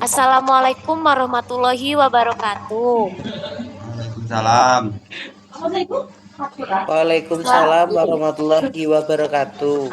Assalamualaikum warahmatullahi wabarakatuh. Salam. Waalaikumsalam warahmatullahi wabarakatuh.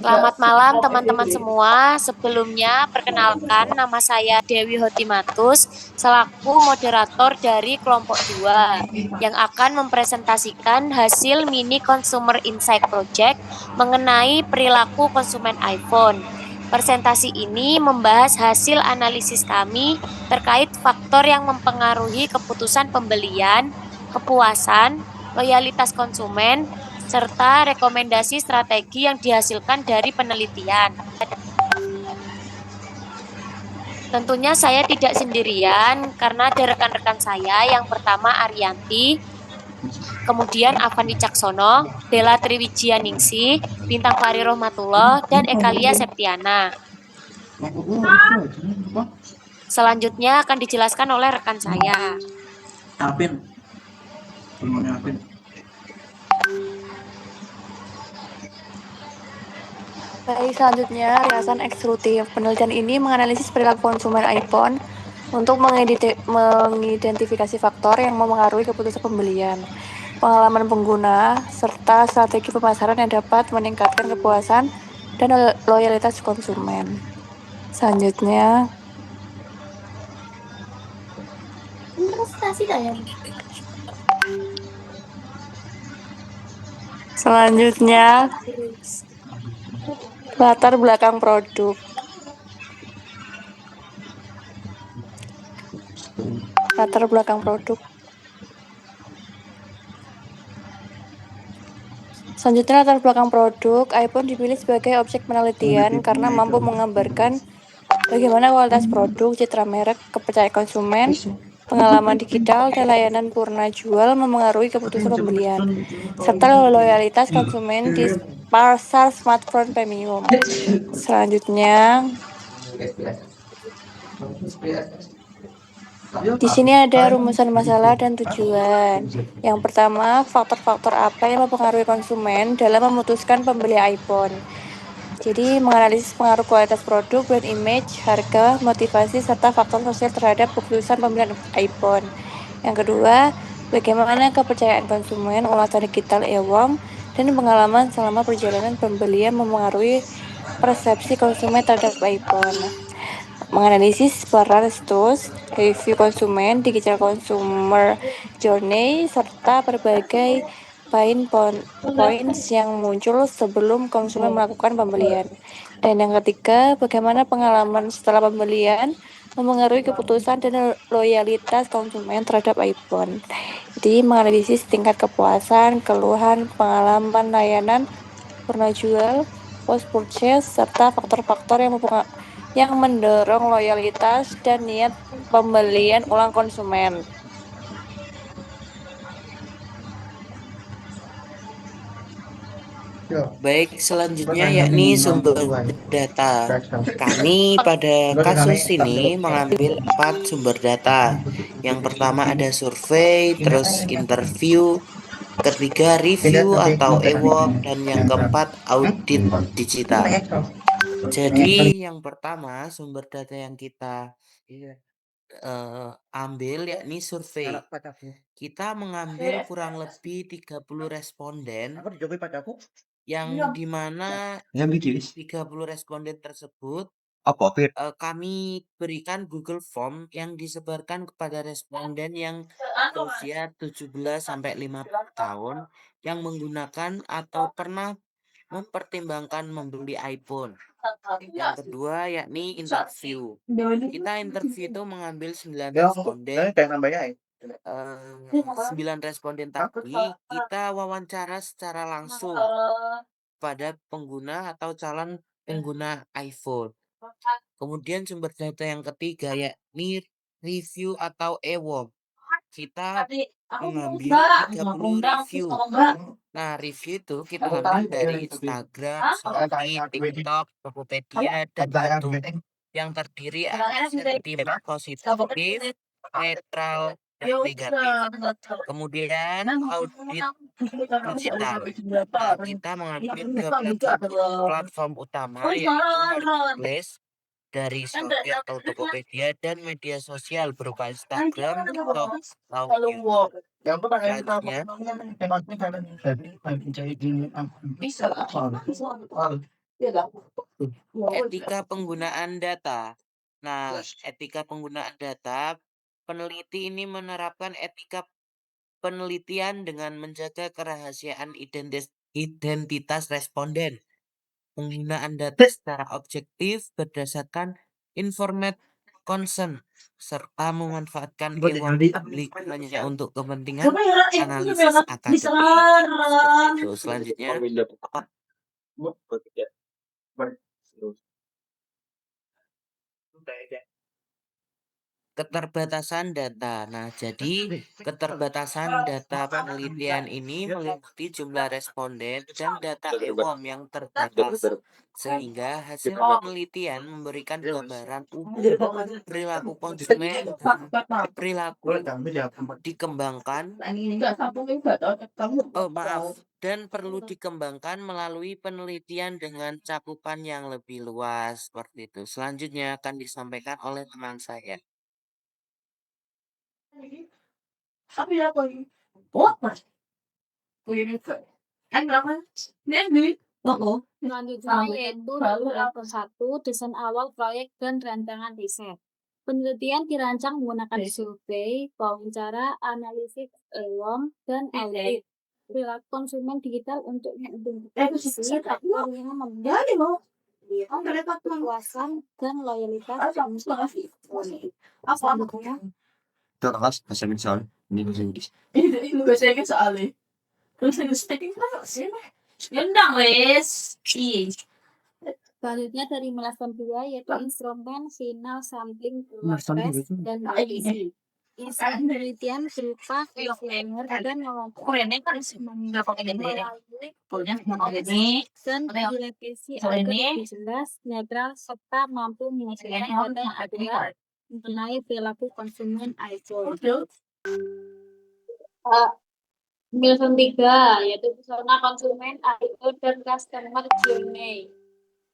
Selamat malam teman-teman semua. Sebelumnya perkenalkan nama saya Dewi Hotimatus selaku moderator dari kelompok 2 yang akan mempresentasikan hasil mini consumer insight project mengenai perilaku konsumen iPhone. Presentasi ini membahas hasil analisis kami terkait faktor yang mempengaruhi keputusan pembelian, kepuasan, loyalitas konsumen, serta rekomendasi strategi yang dihasilkan dari penelitian. Tentunya saya tidak sendirian karena ada rekan-rekan saya. Yang pertama Arianti, kemudian Afan Wicaksono, Bella Triwijianingsih, Bintang Fahri Rohmatullah, dan Ekalia Septiana. Selanjutnya akan dijelaskan oleh rekan saya. Baik, selanjutnya riasan eksklusif. Penelitian ini menganalisis perilaku konsumen iPhone untuk mengidentifikasi faktor yang memengaruhi keputusan pembelian, pengalaman pengguna, serta strategi pemasaran yang dapat meningkatkan kepuasan dan loyalitas konsumen. Selanjutnya, latar belakang produk. Latar belakang produk. Selanjutnya, latar belakang produk. iPhone dipilih sebagai objek penelitian karena mampu menggambarkan bagaimana kualitas produk, citra merek, kepercayaan konsumen, pengalaman digital, dan layanan purna jual memengaruhi keputusan pembelian, serta loyalitas konsumen di pasar smartphone premium. Selanjutnya, di sini ada rumusan masalah dan tujuan. Yang pertama, faktor-faktor apa yang mempengaruhi konsumen dalam memutuskan pembeli iPhone. Jadi, menganalisis pengaruh kualitas produk, brand image, harga, motivasi, serta faktor sosial terhadap keputusan pembelian iPhone. Yang kedua, bagaimana kepercayaan konsumen, ulasan digital Ewom, dan pengalaman selama perjalanan pembelian memengaruhi persepsi konsumen terhadap iPhone. Menganalisis peran status, review konsumen, digital consumer journey, serta berbagai points yang muncul sebelum konsumen melakukan pembelian. Dan yang ketiga, bagaimana pengalaman setelah pembelian memengaruhi keputusan dan loyalitas konsumen terhadap iPhone. Jadi, menganalisis tingkat kepuasan, keluhan, pengalaman layanan, pernah jual, post purchase, serta faktor-faktor yang mendorong loyalitas dan niat pembelian ulang konsumen. Baik, selanjutnya yakni sumber data. Kami pada kasus ini mengambil 4 sumber data. Yang pertama ada survei, terus interview, ketiga review atau ewok, dan yang keempat audit digital. Jadi yang pertama sumber data yang kita ambil yakni survei. Kita mengambil kurang lebih 30 responden yang dimana 30 responden tersebut kami berikan Google Form yang disebarkan kepada responden yang berusia 17 sampai 50 tahun yang menggunakan atau pernah mempertimbangkan membeli iPhone. Yang kedua yakni interview. Kita interview itu mengambil 9 responden. 9 responden tadi kita wawancara secara langsung pada pengguna atau calon pengguna iPhone. Kemudian sumber data yang ketiga yakni review atau ewok. Kita mengambil 30 review. Nah, review itu kita ambil dari Instagram, Shopee, TikTok, Tokopedia, dan YouTube yang terdiri atas positif, netral, negatif. Kemudian audit digital. Nah, kita mengaudit ke platform utama yaitu marketplace dari Shopee atau Tokopedia dan media sosial berupa Instagram, TikTok, atau YouTube. Selanjutnya, etika penggunaan data. Nah, etika penggunaan data, peneliti ini menerapkan etika penelitian dengan menjaga kerahasiaan identitas responden. Penggunaan data secara objektif berdasarkan informed consent serta memanfaatkan keuangan publik hanya untuk kepentingan analisis akademik. Seperti itu. Selanjutnya, keterbatasan data. Nah, jadi keterbatasan data penelitian ini meliputi jumlah responden dan data EWOM yang terbatas, sehingga hasil penelitian memberikan gambaran umum perilaku konsumen dan perilaku dikembangkan. Dan perlu dikembangkan melalui penelitian dengan cakupan yang lebih luas seperti itu. Selanjutnya akan disampaikan oleh teman saya. Selanjutnya yaitu level 1, desain awal proyek dan rancangan riset. Penelitian dirancang menggunakan survei, wawancara, analisis EWOM, dan audit perilaku konsumen digital untuk mengidentifikasi faktor yang membuat kepuasan dan loyalitas konsumen. Selanjutnya, Itu kelas bahasa Inggris soalnya. Ini bahasa Inggris. Ini bahasa Inggris soalnya. Terus Inggris speaking sih mah. Yendang wes. selanjutnya dari milestone 2 yaitu instrumen final sampling proses dan revisi. Instrumen penelitian berupa questionnaire dan wawancara Koreanya kan nggak pakai gini. Punya ini. dan direvisi agar lebih jelas, netral, serta mampu menghasilkan data yang akurat mengenai perilaku konsumen iPhone. Milestone 3 yaitu persona konsumen iPhone dan customer journey.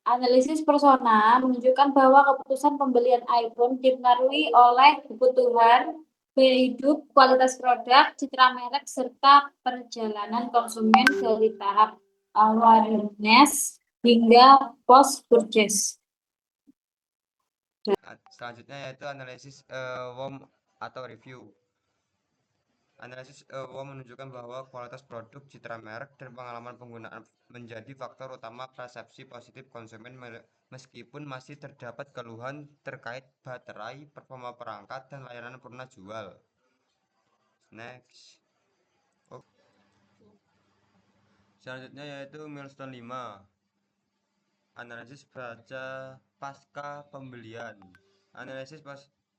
Analisis persona menunjukkan bahwa keputusan pembelian iPhone dipengaruhi oleh kebutuhan gaya hidup, kualitas produk, citra merek, serta perjalanan konsumen dari tahap awareness hingga post purchase. Selanjutnya yaitu analisis WOM atau review. Analisis WOM menunjukkan bahwa kualitas produk, citra merek, dan pengalaman penggunaan menjadi faktor utama persepsi positif konsumen meskipun masih terdapat keluhan terkait baterai, performa perangkat, dan layanan purna jual. Next. Selanjutnya yaitu milestone 5. Analisis baca pasca pembelian. Analisis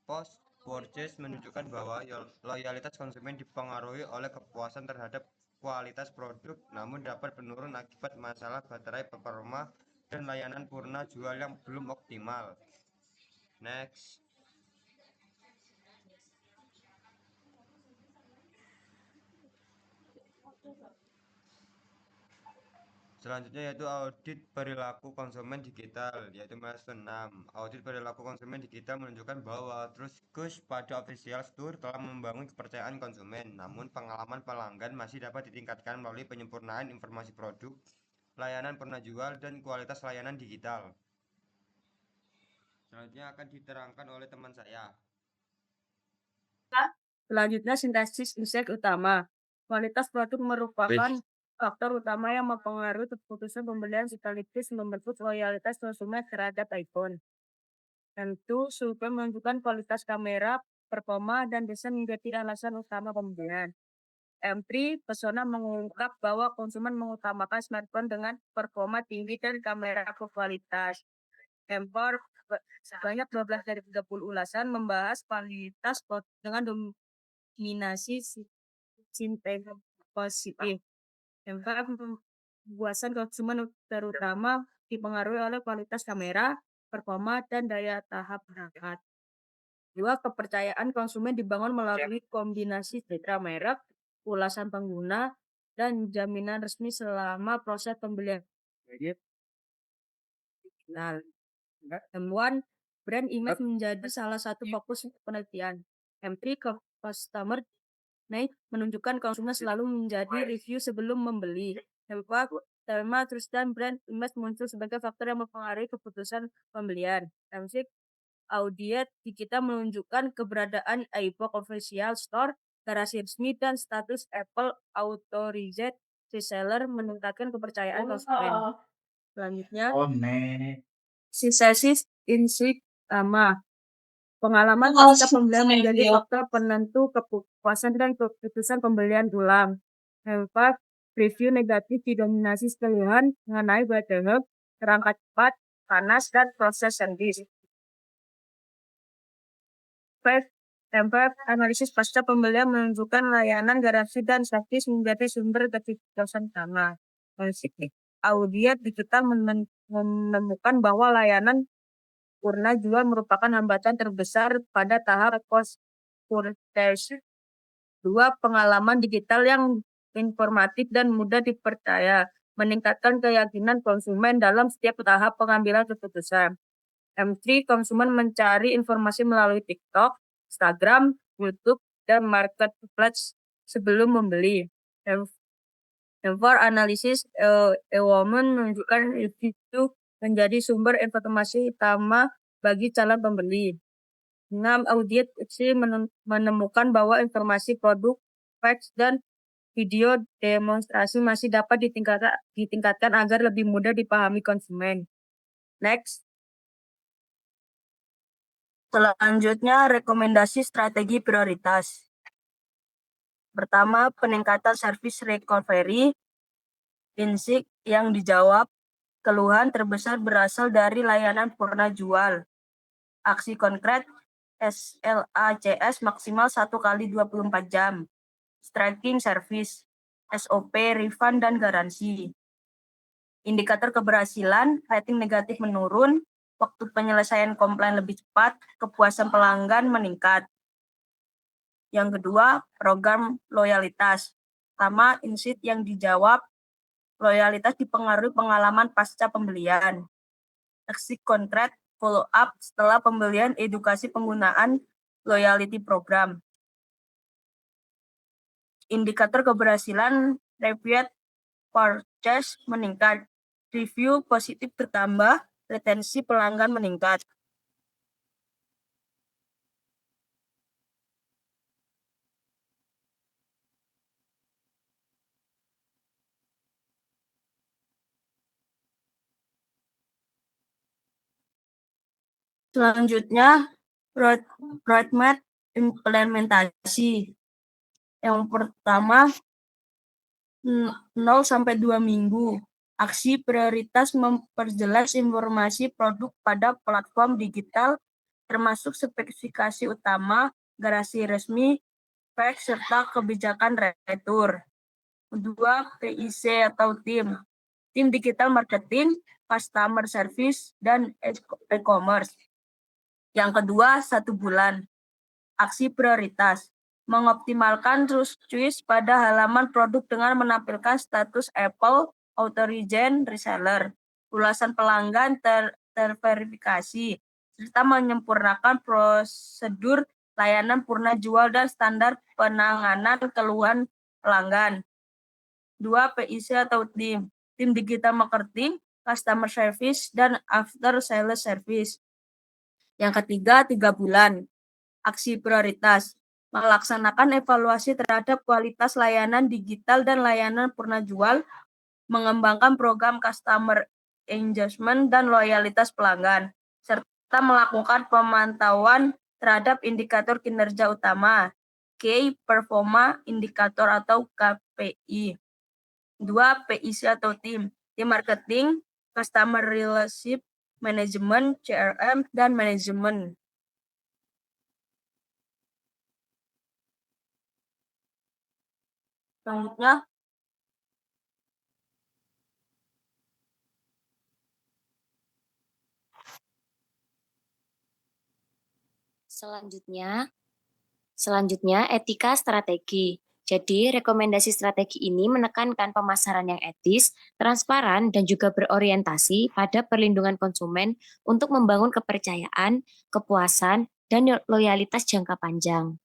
post purchase menunjukkan bahwa loyalitas konsumen dipengaruhi oleh kepuasan terhadap kualitas produk, namun dapat menurun akibat masalah baterai, performa, dan layanan purna jual yang belum optimal. Next. Selanjutnya yaitu audit perilaku konsumen digital, yaitu milestone 6. Audit perilaku konsumen digital menunjukkan bahwa Trustkush pada official store telah membangun kepercayaan konsumen, namun pengalaman pelanggan masih dapat ditingkatkan melalui penyempurnaan informasi produk, layanan purna jual, dan kualitas layanan digital. Selanjutnya akan diterangkan oleh teman saya. Selanjutnya sintesis insight utama. Kualitas produk merupakan faktor utama yang mempengaruhi keputusan pembelian sekaligus membentuk loyalitas konsumen terhadap iPhone. Tentu, survei menunjukkan kualitas kamera, performa, dan desain menjadi alasan utama pembelian. M3, Pesona mengungkap bahwa konsumen mengutamakan smartphone dengan performa tinggi dan kamera berkualitas. M4, sebanyak 12 dari 30 ulasan membahas kualitas dengan dominasi sintetik positif. Kepuasan konsumen terutama dipengaruhi oleh kualitas kamera, performa, dan daya tahan perangkat. Dua, kepercayaan konsumen dibangun melalui kombinasi data merek, ulasan pengguna, dan jaminan resmi selama proses pembelian. Nah, M1, brand image menjadi salah satu fokus penelitian. M3, ke customer menunjukkan konsumen selalu menjadi review sebelum membeli. M4, tema terus dan brand image muncul sebagai faktor yang mempengaruhi keputusan pembelian. M6, audit kita menunjukkan keberadaan iBook Official Store, garasi resmi, dan status Apple Authorized Reseller meningkatkan kepercayaan konsumen. Selanjutnya, sintesis insight utama. Pengalaman pasca pembelian menjadi faktor penentu kepuasan dan keputusan pembelian ulang. Yang review negatif didominasi keluhan mengenai baterai, perangkat cepat, panas, dan proses servis. Analisis pasca pembelian menunjukkan layanan garansi dan servis menjadi sumber ketidakpuasan utama. Audit digital menemukan bahwa layanan purna jual merupakan hambatan terbesar pada tahap post purchase. Dua, pengalaman digital yang informatif dan mudah dipercaya meningkatkan keyakinan konsumen dalam setiap tahap pengambilan keputusan. M3, konsumen mencari informasi melalui TikTok, Instagram, YouTube, dan marketplace sebelum membeli. M4, analisis woman menunjukkan review menjadi sumber informasi utama bagi calon pembeli. 6, audit menemukan bahwa informasi produk, facts, dan video demonstrasi masih dapat ditingkatkan agar lebih mudah dipahami konsumen. Next. Selanjutnya, rekomendasi strategi prioritas. Pertama, peningkatan service recovery. Insight yang dijawab, keluhan terbesar berasal dari layanan purna jual. Aksi konkret, SLACS maksimal 1 kali 24 jam. Striking service, SOP, refund, dan garansi. Indikator keberhasilan, rating negatif menurun, waktu penyelesaian komplain lebih cepat, kepuasan pelanggan meningkat. Yang kedua, program loyalitas. Pertama, insight yang dijawab, loyalitas dipengaruhi pengalaman pasca pembelian. Aksi konkret, follow up setelah pembelian, edukasi penggunaan loyalty program. Indikator keberhasilan, repeat purchase meningkat, review positif bertambah, retensi pelanggan meningkat. Selanjutnya, roadmap implementasi. Yang pertama, 0-2 minggu. Aksi prioritas memperjelas informasi produk pada platform digital, termasuk spesifikasi utama, garasi resmi, spek, serta kebijakan retur. Kedua, PIC atau tim digital marketing, customer service, dan e-commerce. Yang kedua, 1 bulan. Aksi prioritas, mengoptimalkan choice pada halaman produk dengan menampilkan status Apple Authorized Reseller, ulasan pelanggan terverifikasi, serta menyempurnakan prosedur layanan purna jual dan standar penanganan keluhan pelanggan. 2, PIC atau tim digital marketing, customer service, dan after sales service. Yang ketiga, 3 bulan. Aksi prioritas, melaksanakan evaluasi terhadap kualitas layanan digital dan layanan purna jual, mengembangkan program customer engagement dan loyalitas pelanggan, serta melakukan pemantauan terhadap indikator kinerja utama, Key Performance Indicator atau KPI. 2, PIC atau tim marketing, customer relationship management, CRM, dan manajemen. Selanjutnya, Selanjutnya, etika strategi. Jadi, rekomendasi strategi ini menekankan pemasaran yang etis, transparan, dan juga berorientasi pada perlindungan konsumen untuk membangun kepercayaan, kepuasan, dan loyalitas jangka panjang.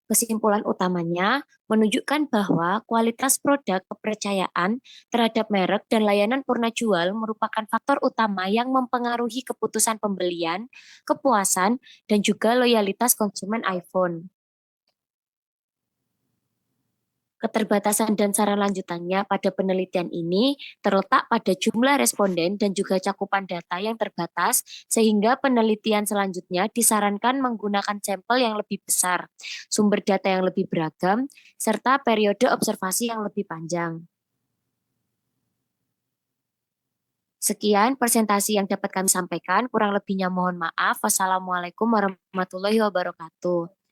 Kesimpulan utamanya menunjukkan bahwa kualitas produk, kepercayaan terhadap merek, dan layanan purna jual merupakan faktor utama yang mempengaruhi keputusan pembelian, kepuasan, dan juga loyalitas konsumen iPhone. Keterbatasan dan saran lanjutannya pada penelitian ini terletak pada jumlah responden dan juga cakupan data yang terbatas, sehingga penelitian selanjutnya disarankan menggunakan sampel yang lebih besar, sumber data yang lebih beragam, serta periode observasi yang lebih panjang. Sekian presentasi yang dapat kami sampaikan, kurang lebihnya mohon maaf. Wassalamualaikum warahmatullahi wabarakatuh.